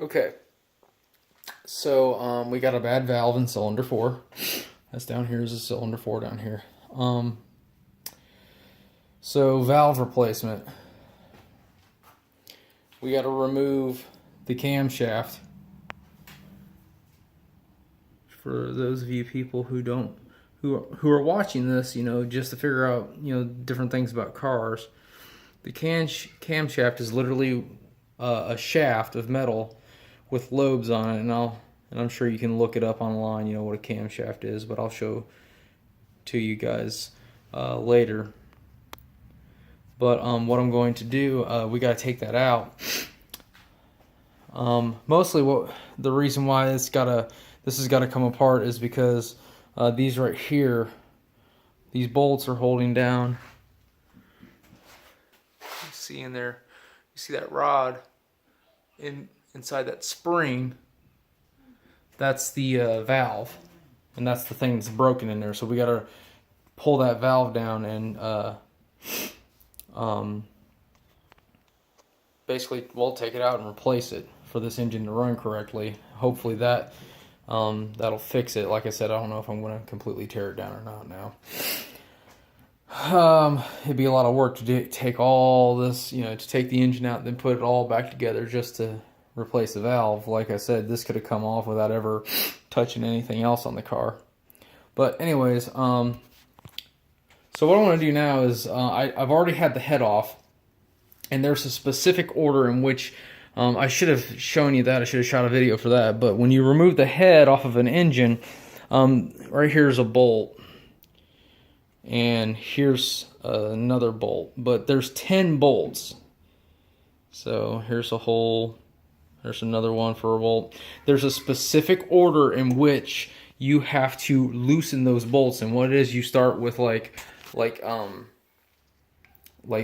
Okay, so we got a bad valve in cylinder 4. That's down here is a cylinder 4 down here. So valve replacement. We got to remove the camshaft. For those of you people who are watching this, just to figure out different things about cars, the camshaft is literally a shaft of metal with lobes on it, and I'm sure you can look it up online, what a camshaft is, but I'll show to you guys later. But what I'm going to do, we got to take that out. Mostly, the reason why this has got to come apart is because these right here, these bolts are holding down. You see in there, you see that rod inside that spring. That's the valve, and that's the thing that's broken in there. So we got to pull that valve down and basically, we'll take it out and replace it for this engine to run correctly. Hopefully that'll fix it. Like I said, I don't know if I'm going to completely tear it down or not now. It'd be a lot of work to take all this, to take the engine out and then put it all back together just to replace the valve. Like I said, this could have come off without ever touching anything else on the car. But anyways, so what I want to do now is I've already had the head off, and there's a specific order in which I should have shown you that. I should have shot a video for that. But when you remove the head off of an engine, right here's a bolt, and here's another bolt. But there's 10 bolts. So here's a hole. There's another one for a bolt. There's a specific order in which you have to loosen those bolts, and what it is, you start with like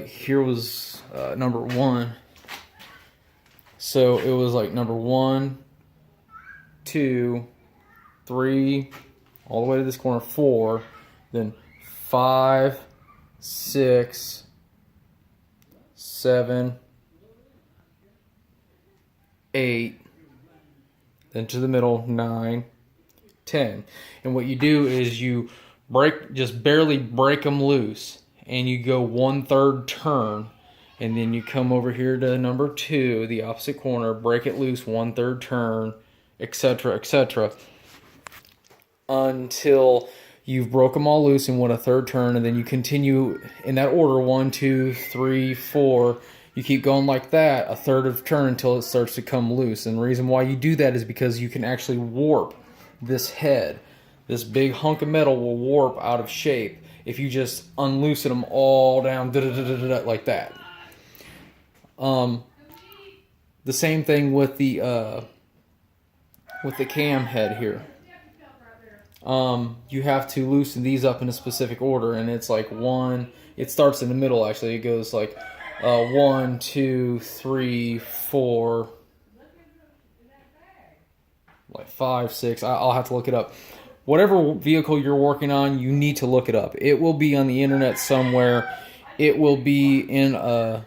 here was number 1. So it was like number 1, 2, 3, all the way to this corner, 4, then 5, 6, 7, 8, then to the middle, 9, 10. And what you do is you just barely break them loose, and you go 1/3 turn, and then you come over here to number 2, the opposite corner, break it loose, 1/3 turn, etc., etc., until you've broke them all loose in 1/3 turn, and then you continue in that order, 1, 2, 3, 4. You keep going like that, 1/3 of turn until it starts to come loose. And the reason why you do that is because you can actually warp this head. This big hunk of metal will warp out of shape if you just unloosen them all down like that. The same thing with the cam head here. You have to loosen these up in a specific order, and it's like 1. It starts in the middle. Actually, it goes like 1, 2, 3, 4, like 5, 6. I'll have to look it up. Whatever vehicle you're working on, you need to look it up. It will be on the internet somewhere. It will be in a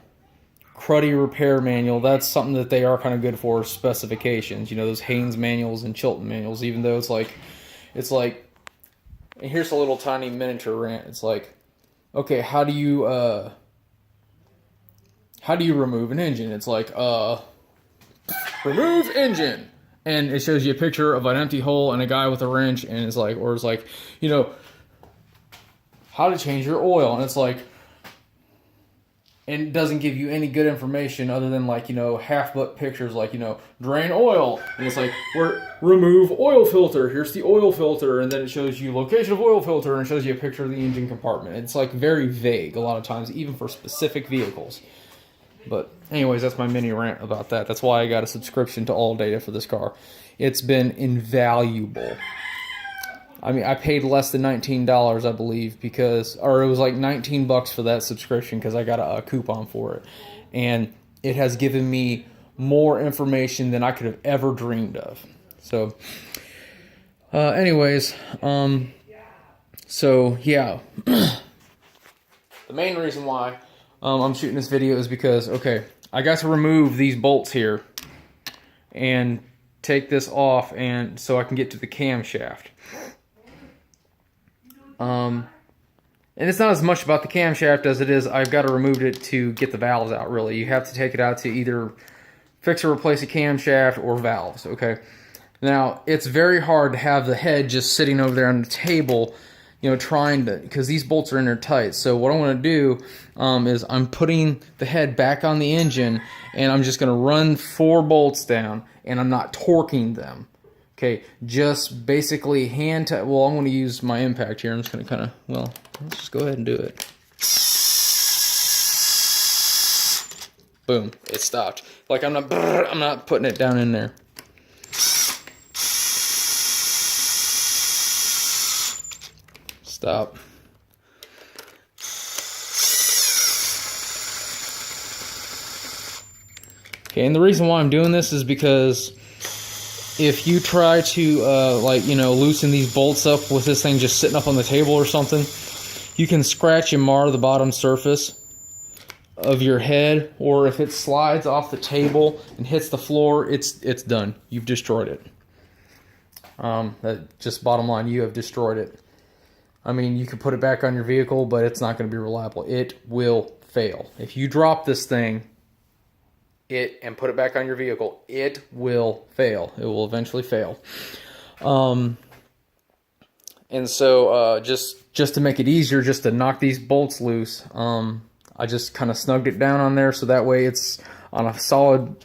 cruddy repair manual. That's something that they are kind of good for, specifications. Those Haynes manuals and Chilton manuals, even though it's like, and here's a little tiny miniature rant. It's like, okay, how do you remove an engine? It's like, remove engine. And it shows you a picture of an empty hole and a guy with a wrench, and it's like, how to change your oil. And it's like, and it doesn't give you any good information other than half-butt pictures like, drain oil. And it's like, remove oil filter. Here's the oil filter. And then it shows you location of oil filter, and it shows you a picture of the engine compartment. It's like very vague a lot of times, even for specific vehicles. But anyways, that's my mini rant about that. That's why I got a subscription to All Data for this car. It's been invaluable. I mean, I paid less than $19, I believe, or it was like $19 for that subscription because I got a coupon for it. And it has given me more information than I could have ever dreamed of. So, anyways, so yeah. The main reason why I'm shooting this video is because, okay, I got to remove these bolts here. and take this off, and so I can get to the camshaft. And it's not as much about the camshaft as it is I've got to remove it to get the valves out, really. You have to take it out to either fix or replace a camshaft or valves, okay? Now, it's very hard to have the head just sitting over there on the table, you know, trying to, because these bolts are in there tight. So what I want to do is I'm putting the head back on the engine, and I'm just going to run 4 bolts down, and I'm not torquing them. Okay, just basically well, I'm going to use my impact here. I'm just going to kind of, well, let's just go ahead and do it. Boom, it stopped. Like I'm not putting it down in there. Stop. Okay, and the reason why I'm doing this is because if you try to, like, you know, loosen these bolts up with this thing just sitting up on the table or something, you can scratch and mar the bottom surface of your head, or if it slides off the table and hits the floor, it's done. You've destroyed it. That just bottom line, you have destroyed it. I mean, you could put it back on your vehicle, but it's not going to be reliable. It will fail. If you drop this thing and put it back on your vehicle, it will fail. It will eventually fail. And so just to make it easier, just to knock these bolts loose, I just kind of snugged it down on there, so that way it's on a solid,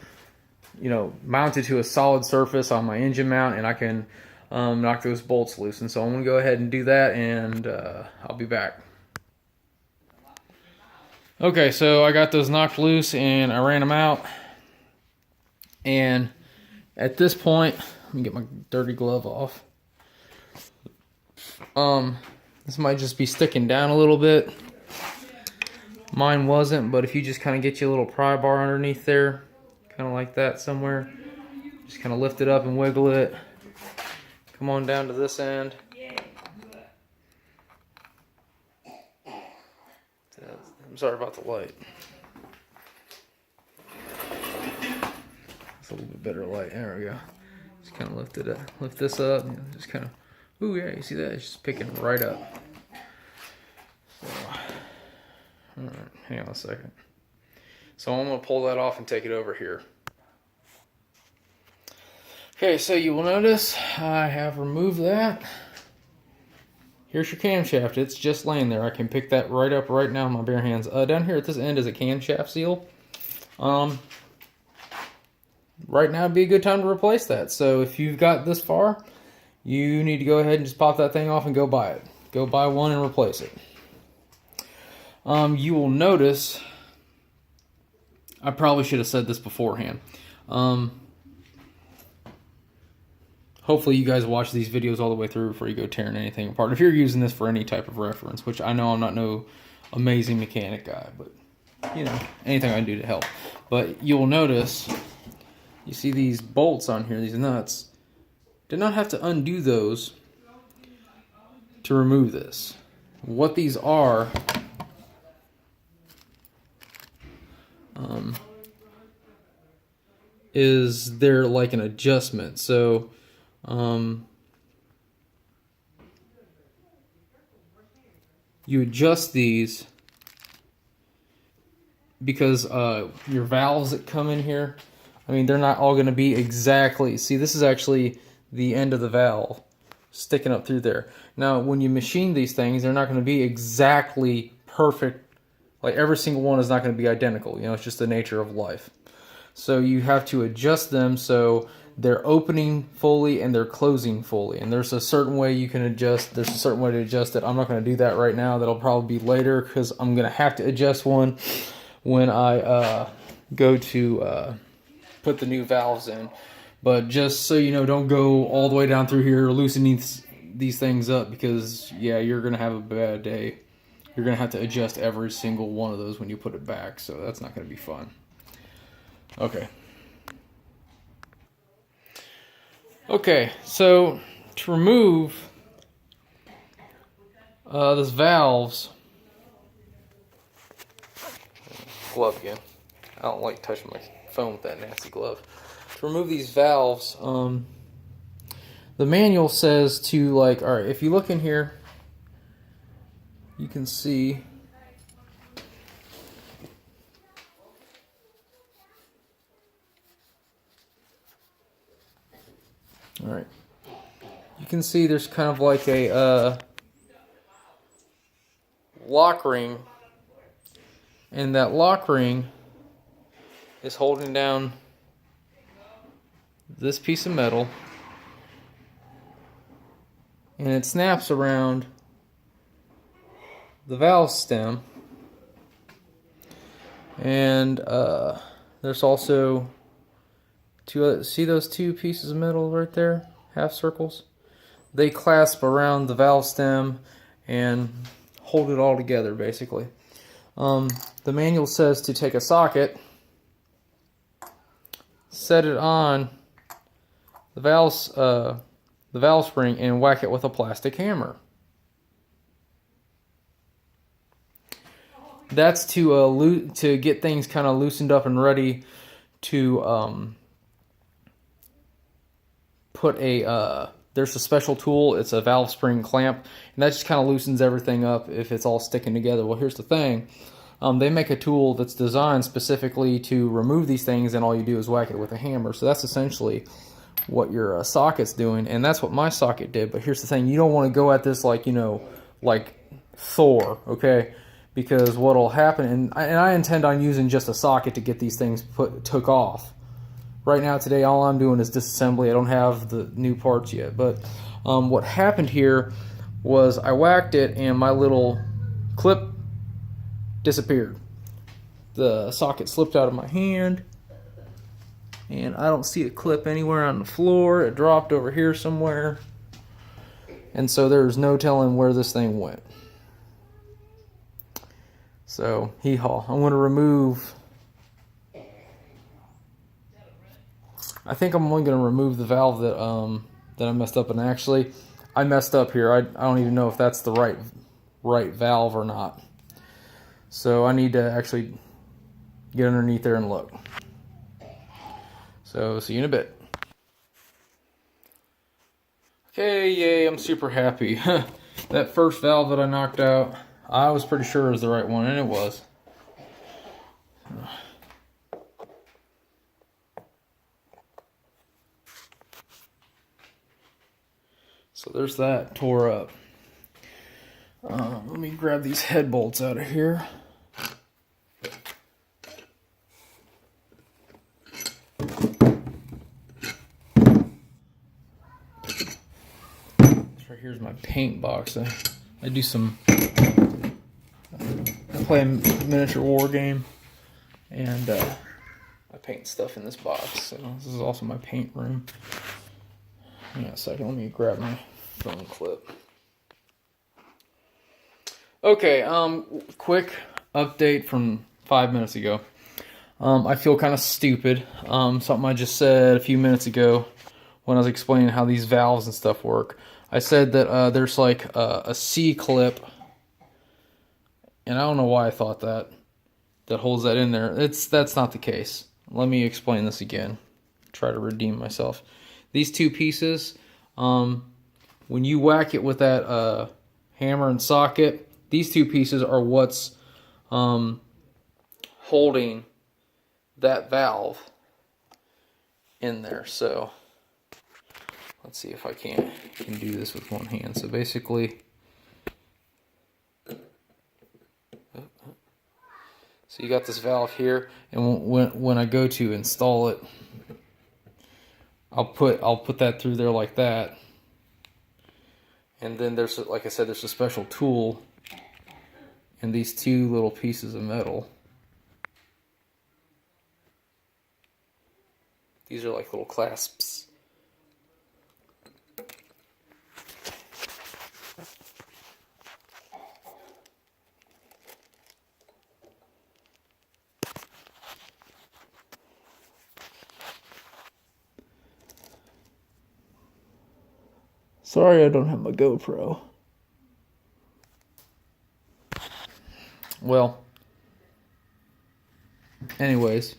you know, mounted to a solid surface on my engine mount, and I can knock those bolts loose. And so I'm going to go ahead and do that, and I'll be back. Okay, so I got those knocked loose and I ran them out. And at this point, let me get my dirty glove off. This might just be sticking down a little bit. Mine wasn't, but if you just kind of get your little pry bar underneath there, kind of like that somewhere, just kind of lift it up and wiggle it. Come on down to this end. I'm sorry about the light. It's a little bit better light. There we go. Just kind of lift it up, lift this up, and just kind of. Ooh, yeah, you see that? It's just picking right up. So, all right, hang on a second. So I'm going to pull that off and take it over here. Okay, so you will notice I have removed that. Here's your camshaft. It's just laying there. I can pick that right up right now in my bare hands. Down here at this end is a camshaft seal. Right now would be a good time to replace that. So if you've got this far, you need to go ahead and just pop that thing off and go buy it. Go buy one and replace it. You will notice, I probably should have said this beforehand. Hopefully you guys watch these videos all the way through before you go tearing anything apart. If you're using this for any type of reference, which I know I'm not no amazing mechanic guy, but, you know, anything I can do to help. But you'll notice, you see these bolts on here, these nuts. Did not have to undo those to remove this. What these are, is they're like an adjustment. So, you adjust these because your valves that come in here, I mean, they're not all going to be exactly, see, this is actually the end of the valve sticking up through there. Now, when you machine these things, they're not going to be exactly perfect. Like, every single one is not going to be identical. You know, it's just the nature of life. So you have to adjust them so they're opening fully and they're closing fully. And there's a certain way you can adjust. There's a certain way to adjust it. I'm not going to do that right now. That'll probably be later because I'm going to have to adjust one when I go to put the new valves in. But just so you know, don't go all the way down through here loosening these things up, because, yeah, you're going to have a bad day. You're going to have to adjust every single one of those when you put it back, so that's not going to be fun. Okay. Okay, so to remove this valves, glove again. I don't like touching my phone with that nasty glove. to remove these valves, the manual says to, like, all right, if you look in here, you can see all right, you can see there's kind of like a lock ring, and that lock ring is holding down this piece of metal, and it snaps around the valve stem. And there's also two, see those two pieces of metal right there, half circles? They clasp around the valve stem and hold it all together, basically. The manual says to take a socket, set it on the valve spring, and whack it with a plastic hammer. That's to get things kind of loosened up and ready to put a there's a special tool. It's a valve spring clamp, and that just kind of loosens everything up if it's all sticking together. Well, here's the thing. They make a tool that's designed specifically to remove these things, and all you do is whack it with a hammer. So that's essentially what your socket's doing, and that's what my socket did. But here's the thing. You don't want to go at this like, you know, like Thor, okay? Because what'll happen, and I intend on using just a socket to get these things took off. Right now, today, all I'm doing is disassembly. I don't have the new parts yet. But what happened here was I whacked it, and my little clip disappeared. The socket slipped out of my hand, and I don't see a clip anywhere on the floor. It dropped over here somewhere, and so there's no telling where this thing went. So, hee-haw. I'm going to remove... I think I'm only going to remove the valve that I messed up. And actually, I messed up here. I don't even know if that's the right valve or not. So I need to actually get underneath there and look. So, see you in a bit. Okay, yay, I'm super happy. That first valve that I knocked out, I was pretty sure it was the right one, and it was. So there's that, tore up. Let me grab these head bolts out of here. So here's my paint box. I do some... I play a miniature war game, and I paint stuff in this box. So this is also my paint room. Hang on a second, let me grab my phone clip. Okay, quick update from 5 minutes ago. I feel kind of stupid. Something I just said a few minutes ago when I was explaining how these valves and stuff work. I said that there's like a C-clip, and I don't know why I thought that holds that in there. That's not the case. Let me explain this again. Try to redeem myself. These two pieces, when you whack it with that hammer and socket, these two pieces are what's holding that valve in there. So let's see if I can do this with one hand. So basically, so you got this valve here, and when I go to install it, I'll put that through there like that, and then there's, like I said, there's a special tool and these two little pieces of metal. These are like little clasps. Sorry I don't have my GoPro. Well, anyways,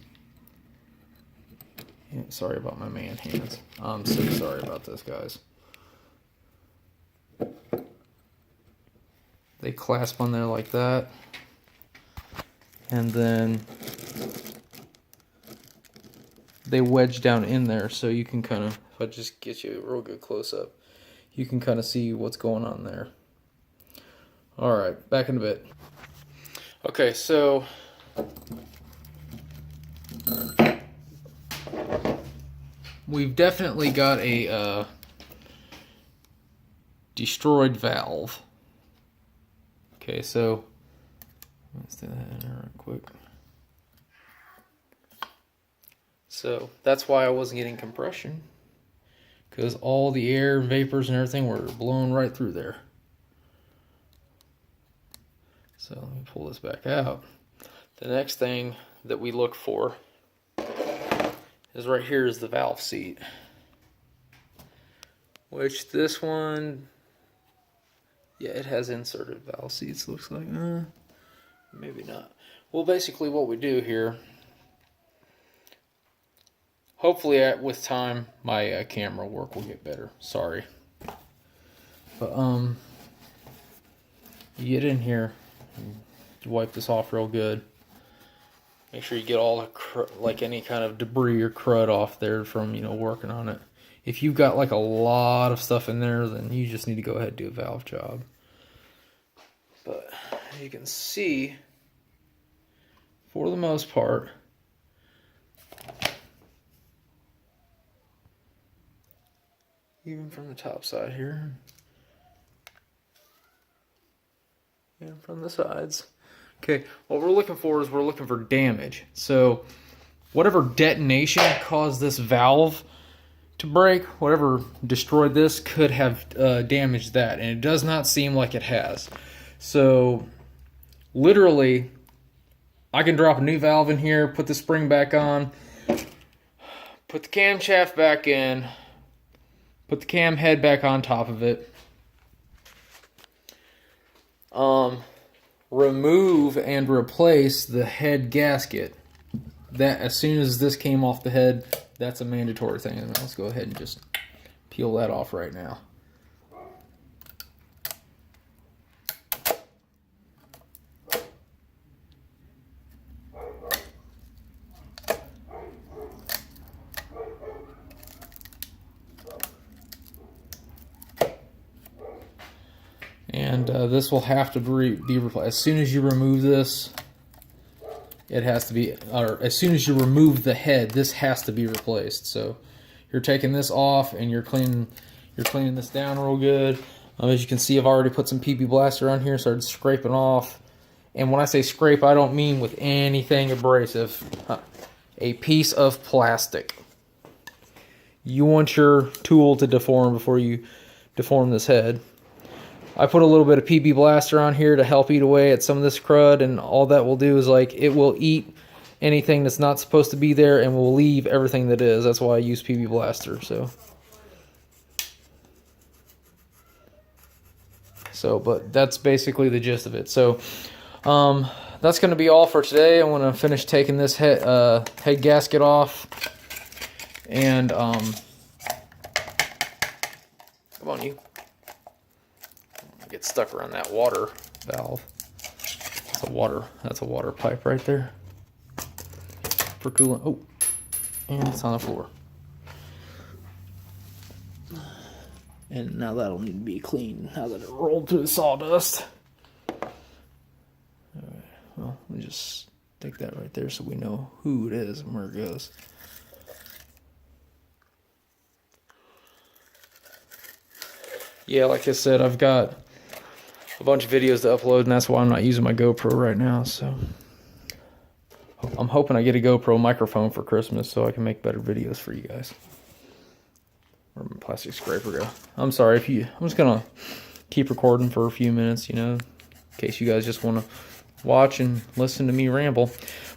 Sorry about my man hands. I'm so sorry about this, guys. They clasp on there like that. And then they wedge down in there, so you can kind of, if I just get you a real good close-up, you can kind of see what's going on there. Alright, back in a bit. Okay, so we've definitely got a destroyed valve. Okay, so let's do that in there real quick. So that's why I wasn't getting compression, because all the air, vapors, and everything were blown right through there. So let me pull this back out. The next thing that we look for is right here is the valve seat, which this one, yeah, it has inserted valve seats, looks like. Maybe not. Well, basically what we do here, hopefully with time my camera work will get better. Sorry. But you get in here, you wipe this off real good. Make sure you get all the like any kind of debris or crud off there from, you know, working on it. If you've got like a lot of stuff in there, then you just need to go ahead and do a valve job. But you can see, for the most part, even from the top side here, and from the sides. Okay, what we're looking for is we're looking for damage. So whatever detonation caused this valve to break, whatever destroyed this, could have damaged that, and it does not seem like it has. So literally, I can drop a new valve in here, put the spring back on, put the camshaft back in, put the cam head back on top of it, remove and replace the head gasket. That, as soon as this came off the head, that's a mandatory thing. And let's go ahead and just peel that off right now. And this will have to be replaced. As soon as you remove this, it has to be, or as soon as you remove the head, this has to be replaced. So you're taking this off and you're cleaning this down real good. As you can see, I've already put some PP Blaster on here, started scraping off. And when I say scrape, I don't mean with anything abrasive. A piece of plastic. You want your tool to deform before you deform this head. I put a little bit of PB Blaster on here to help eat away at some of this crud, and all that will do is, like, it will eat anything that's not supposed to be there and will leave everything that is. That's why I use PB Blaster. But that's basically the gist of it. So that's going to be all for today. I'm going to finish taking this head gasket off, and come on, you. Get stuck around that water valve. That's a water pipe right there for coolant. Oh, and it's on the floor. And now that'll need to be cleaned now that it rolled through the sawdust. Alright, well, let me just stick that right there so we know who it is and where it goes. Yeah, like I said, I've got a bunch of videos to upload, and that's why I'm not using my GoPro right now. So I'm hoping I get a GoPro microphone for Christmas so I can make better videos for you guys. Where'd my plastic scraper go? I'm sorry I'm just gonna keep recording for a few minutes, you know, in case you guys just want to watch and listen to me ramble.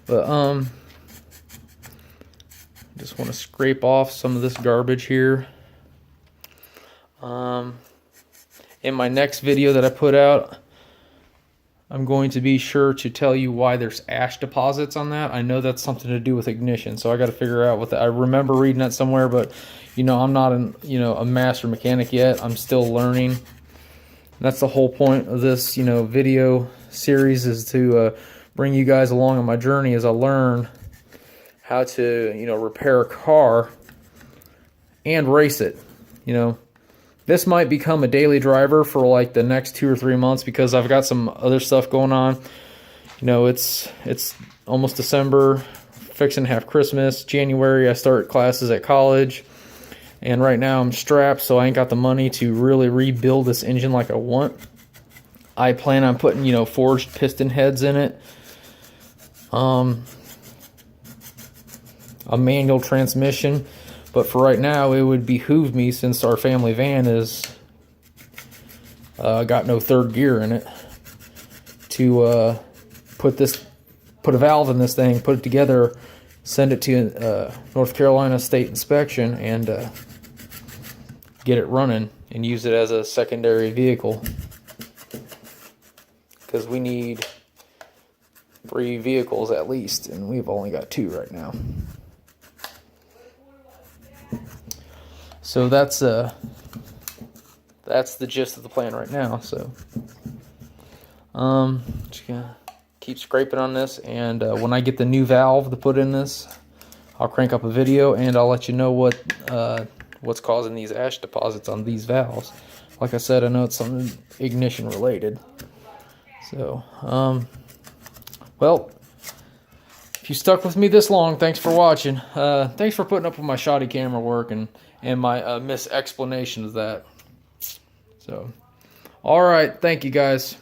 But just want to scrape off some of this garbage here. In my next video that I put out, I'm going to be sure to tell you why there's ash deposits on that. I know that's something to do with ignition, so I got to figure out what that. I remember reading that somewhere, but you know, I'm not a master mechanic yet. I'm still learning. That's the whole point of this, video series, is to bring you guys along on my journey as I learn how to, repair a car and race it. This might become a daily driver for like the next 2 or 3 months because I've got some other stuff going on. It's almost December, fixing to have Christmas. January, I start classes at college. And right now I'm strapped, so I ain't got the money to really rebuild this engine like I want. I plan on putting, forged piston heads in it. A manual transmission. But for right now, it would behoove me, since our family van is got no third gear in it, to put a valve in this thing, put it together, send it to North Carolina State Inspection, and get it running and use it as a secondary vehicle. Because we need 3 vehicles at least, and we've only got 2 right now. So that's the gist of the plan right now. So just gonna keep scraping on this, and when I get the new valve to put in this, I'll crank up a video and I'll let you know what's causing these ash deposits on these valves. Like I said, I know it's something ignition related. So well, if you stuck with me this long, thanks for watching. Thanks for putting up with my shoddy camera work and my misexplanation of that. So, all right, thank you guys.